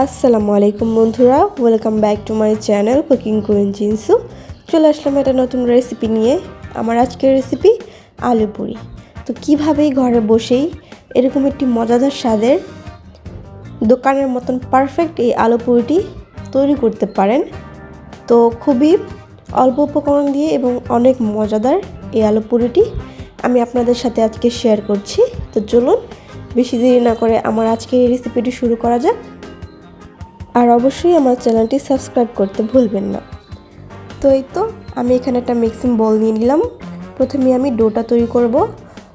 আসসালামু আলাইকুম বন্ধুরা, welcome back to my channel cooking queen Jinsu. চলে আসলাম একটা নতুন রেসিপি নিয়ে। আমার আজকের রেসিপি আলু পুরি। তো কীভাবে ঘরে বসেই এরকম একটি মজাদার স্বাদের দোকানের মতন পারফেক্ট এই আলু পুরিটি তৈরি করতে পারেন। তো খুবই অল্প উপকরণ দিয়ে এবং অনেক মজাদার এই আলু পুরিটি আমি আপনাদের সাথে আজকে শেয়ার করছি। তো চলুন বেশি দেরি না করে আমার আজকের এই রেসিপিটি শুরু করা যাক। আর অবশ্যই আমার চ্যানেলটি সাবস্ক্রাইব করতে ভুলবেন না। তো এই তো আমি এখানে একটা মিক্সিং বোল নিয়ে নিলাম। প্রথমে আমি ডোটা তৈরি করব।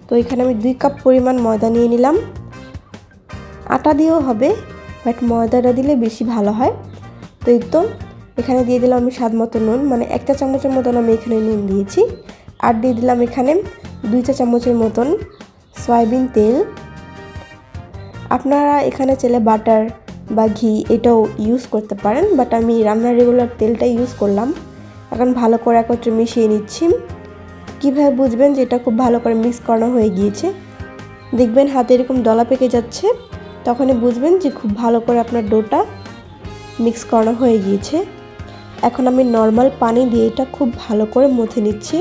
তো এখানে আমি 2 কাপ পরিমাণ ময়দা নিয়ে নিলাম। আটা দিয়েও হবে, বাট ময়দাটা দিলে বেশি ভালো হয়। তো এই তো এখানে দিয়ে দিলাম আমি স্বাদ মতো নুন, মানে 1 চা চামচের মতন আমি এখানে নুন দিয়েছি। আর দিয়ে দিলাম এখানে 2 চা চামচের মতন সয়াবিন তেল। আপনারা এখানে চাইলে বাটার বা ঘি এটাও ইউজ করতে পারেন, বাট আমি রান্নার রেগুলার তেলটা ইউজ করলাম। এখন ভালো করে একত্রে মিশিয়ে নিচ্ছি। কীভাবে বুঝবেন যে এটা খুব ভালো করে মিক্স করানো হয়ে গিয়েছে? দেখবেন হাতে এরকম দলা পেকে যাচ্ছে, তখনই বুঝবেন যে খুব ভালো করে আপনার ডোটা মিক্স করানো হয়ে গিয়েছে। এখন আমি নর্মাল পানি দিয়ে এটা খুব ভালো করে মথে নিচ্ছি।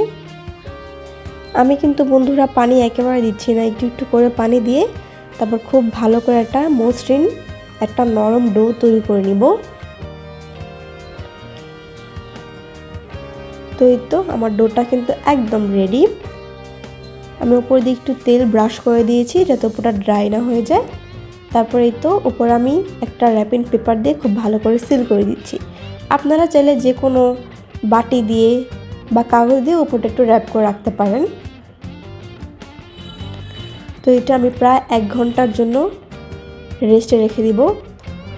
আমি কিন্তু বন্ধুরা পানি একেবারে দিচ্ছি না, একটু একটু করে পানি দিয়ে তারপর খুব ভালো করে একটা মসৃণ একটা নরম ডো তৈরি করে নিব। তো এই তো আমার ডোটা কিন্তু একদম রেডি। আমি উপর দিয়ে একটু তেল ব্রাশ করে দিয়েছি যাতে উপরটা ড্রাই না হয়ে যায়। তারপর এই তো উপর আমি একটা র্যাপিং পেপার দিয়ে খুব ভালো করে সিল করে দিচ্ছি। আপনারা চাইলে যে কোনো বাটি দিয়ে বা কাগজ দিয়ে উপরটা একটু র্যাপ করে রাখতে পারেন। তো এটা আমি প্রায় 1 ঘন্টার জন্য রেস্টে রেখে দিব।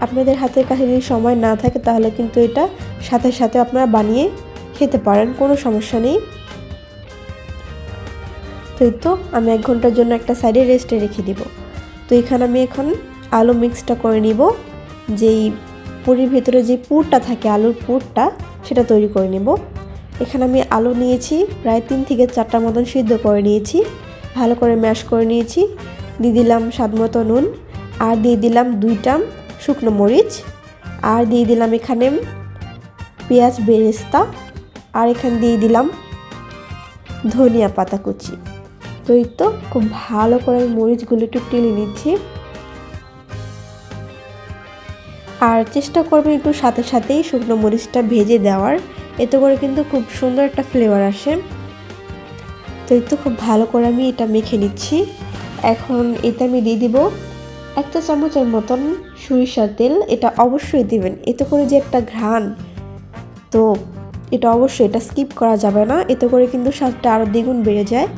আপনাদের হাতের কাছে যদি সময় না থাকে তাহলে কিন্তু এটা সাথে সাথে আপনারা বানিয়ে খেতে পারেন, কোনো সমস্যা নেই। তো এই তো আমি 1 ঘন্টার জন্য একটা সাইডে রেস্টে রেখে দিব। তো এখানে আমি এখন আলু মিক্সটা করে নিব। যেই পুরির ভেতরে যে পুরটা থাকে, আলুর পুরটা, সেটা তৈরি করে নেব। এখানে আমি আলু নিয়েছি প্রায় 3 থেকে 4টা মতন সিদ্ধ করে নিয়েছি, ভালো করে ম্যাশ করে নিয়েছি। দিয়ে দিলাম স্বাদ মতো নুন, আর দিয়ে দিলাম 2টা শুকনো মরিচ, আর দিয়ে দিলাম এখানে পেঁয়াজ বেরেস্তা, আর এখানে দিয়ে দিলাম ধনিয়া পাতা কুচি। তো এই তো খুব ভালো করে মরিচগুলো একটু টেলে নিচ্ছি। আর চেষ্টা করবেন একটু সাথে সাথেই শুকনো মরিচটা ভেজে দেওয়ার, এতে করে কিন্তু খুব সুন্দর একটা ফ্লেভার আসে। তো এই তো খুব ভালো করে আমি এটা মেখে নিচ্ছি। এখন এটা আমি দিয়ে দিব 1 চা চামচের মতন সরিষার তেল। এটা অবশ্যই দিবেন, এতে করে যে একটা ঘ্রাণ, তো এটা অবশ্যই এটা স্কিপ করা যাবে না, এতে করে কিন্তু স্বাদটা আরও দ্বিগুণ বেড়ে যায়।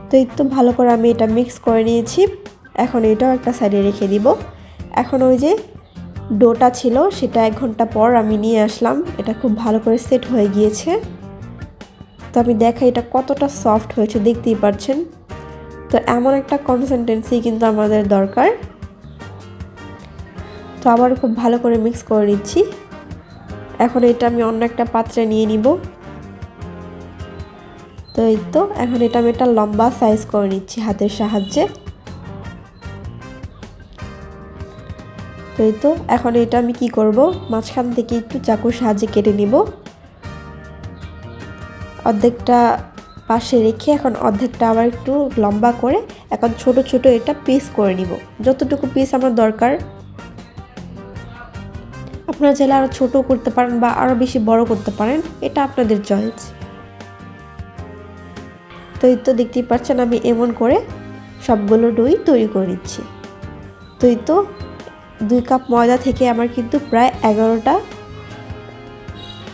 তো এই তো ভালো করে আমি এটা মিক্স করে নিয়েছি। এখন এটাও একটা সাইডে রেখে দিব। এখন ওই যে ডোটা ছিল সেটা 1 ঘন্টা পর আমি নিয়ে আসলাম। এটা খুব ভালো করে সেট হয়ে গিয়েছে। তো আমি দেখাই এটা কতটা সফট হয়েছে, দেখতেই পাচ্ছেন। তো এমন একটা কনসিস্টেন্সি কিন্তু আমাদের দরকার। তো আবার খুব ভালো করে মিক্স করে নিচ্ছি। এখন এটা আমি অন্য একটা পাত্রে নিয়ে নিব। তো এই তো এখন এটা আমি একটা লম্বা সাইজ করে নিচ্ছি হাতের সাহায্যে। তো এই তো এখন এটা আমি কি করব, মাঝখান থেকে একটু চাকুর সাহায্যে কেটে নিব। অর্ধেকটা পাশে রেখে এখন অর্ধেকটা আবার একটু লম্বা করে এখন ছোট ছোট এটা পিস করে নিব, যতটুকু পিস আমার দরকার। আপনারা চাইলে আরও ছোটো করতে পারেন বা আরও বেশি বড় করতে পারেন, এটা আপনাদের চয়েস। তো এই তো দেখতেই পাচ্ছেন আমি এমন করে সবগুলো ডোই তৈরি করে নিচ্ছি। তো এই তো 2 কাপ ময়দা থেকে আমার কিন্তু প্রায় 11টা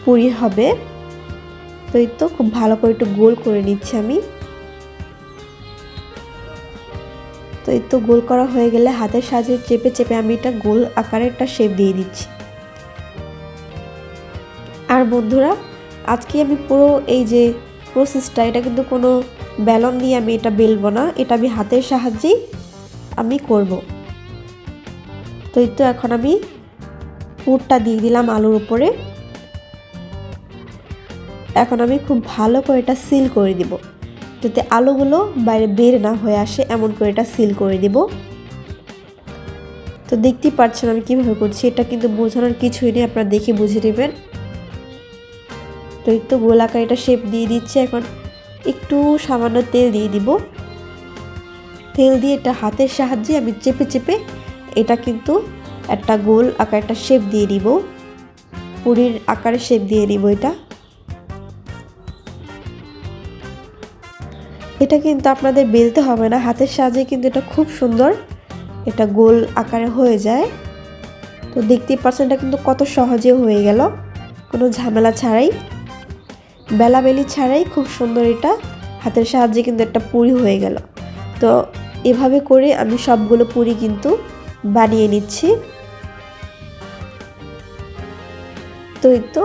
পুরি হবে। তো এই তো খুব ভালো করে একটু গোল করে নিচ্ছি আমি। তো এই তো গোল করা হয়ে গেলে হাতের সাহায্যে চেপে চেপে আমি এটা গোল আকারে একটা শেপ দিয়ে দিচ্ছি। আর বন্ধুরা আজকে আমি পুরো এই যে প্রসেসটা, এটা কিন্তু কোনো বেলন দিয়ে আমি এটা বেলবো না, এটা আমি হাতের সাহায্যেই আমি করব। তো এই তো এখন আমি পুরটা দিয়ে দিলাম আলুর উপরে। এখন আমি খুব ভালো করে এটা সিল করে দিব, যাতে আলুগুলো বাইরে বের না হয়ে আসে, এমন করে এটা সিল করে দিব। তো তো দেখতেই পাচ্ছেন আমি কিভাবে করছি, এটা কিন্তু বোঝানোর কিছুই নেই, আপনারা দেখে বুঝে নেবেন। তো এই তো গোলাকার এটা শেপ দিয়ে দিচ্ছি। এখন একটু সামান্য তেল দিয়ে দিব। তেল দিয়ে এটা হাতের সাহায্যে আমি চেপে চেপে এটা কিন্তু একটা গোল আকার একটা শেপ দিয়ে দিব, পুরির আকারে শেপ দিয়ে দিব। এটা কিন্তু আপনাদের বেলতে হবে না, হাতের সাহায্যে কিন্তু এটা খুব সুন্দর এটা গোল আকারে হয়ে যায়। তো দেখতেই পাচ্ছেন এটা কিন্তু কত সহজে হয়ে গেল, কোনো ঝামেলা ছাড়াই, বেলাবেলি ছাড়াই খুব সুন্দর এটা হাতের সাহায্যে কিন্তু একটা পুরি হয়ে গেল। তো এভাবে করে আমি সবগুলো পুরি কিন্তু বানিয়ে নিচ্ছি। তো এই তো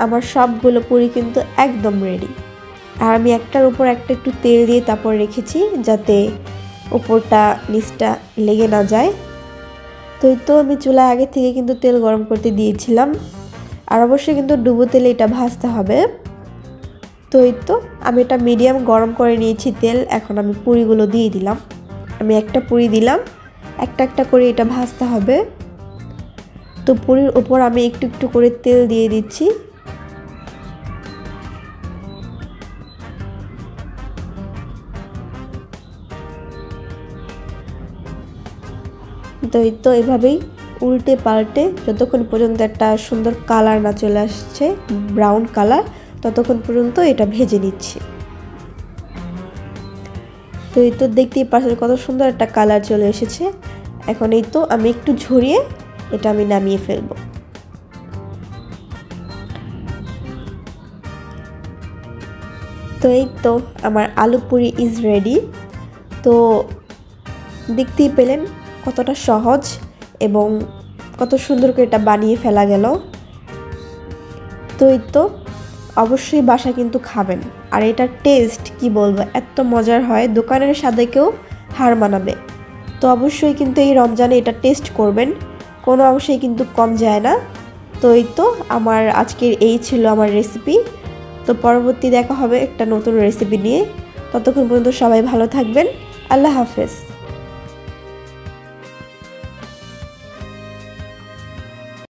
আমার সবগুলো পুরি কিন্তু একদম রেডি। আর আমি একটার উপর একটা একটু তেল দিয়ে তারপর রেখেছি যাতে উপরটা নিচটা লেগে না যায়। তো এই তো আমি চুলা আগে থেকে কিন্তু তেল গরম করতে দিয়েছিলাম, আর অবশ্যই কিন্তু ডুবো তেলে এটা ভাজতে হবে। তো এই তো আমি এটা মিডিয়াম গরম করে নিয়েছি তেল। এখন আমি পুরিগুলো দিয়ে দিলাম, আমি একটা পুরি দিলাম, একটা একটা করে এটা ভাজতে হবে। তো পুরির উপর আমি একটু একটু করে তেল দিয়ে দিচ্ছি। তো এই তো এভাবেই উল্টে পাল্টে যতক্ষণ পর্যন্ত একটা সুন্দর কালার না চলে আসছে, ব্রাউন কালার, ততক্ষণ পর্যন্ত এটা ভেজে নিচ্ছি। তো এই তো দেখতেই পাচ্ছেন কত সুন্দর একটা কালার চলে এসেছে। এখন এই তো আমি একটু ঝরিয়ে এটা আমি নামিয়ে ফেলবো। তো এই তো আমার আলু পুরি ইজ রেডি। তো দেখতেই পেলেন কতটা সহজ এবং কত সুন্দর করে এটা বানিয়ে ফেলা গেল। তো এই তো অবশ্যই বাসা কিন্তু খাবেন, আর এটার টেস্ট কি বলবো, এত মজার হয়, দোকানের স্বাদেকেও হার মানাবে। তো অবশ্যই কিন্তু এই রমজানে এটা টেস্ট করবেন, কোনো অংশেই কিন্তু কম যায় না। তো এই তো আমার আজকের এই ছিল আমার রেসিপি। তো পরবর্তী দেখা হবে একটা নতুন রেসিপি নিয়ে। ততক্ষণ পর্যন্ত সবাই ভালো থাকবেন। আল্লাহ হাফেজ।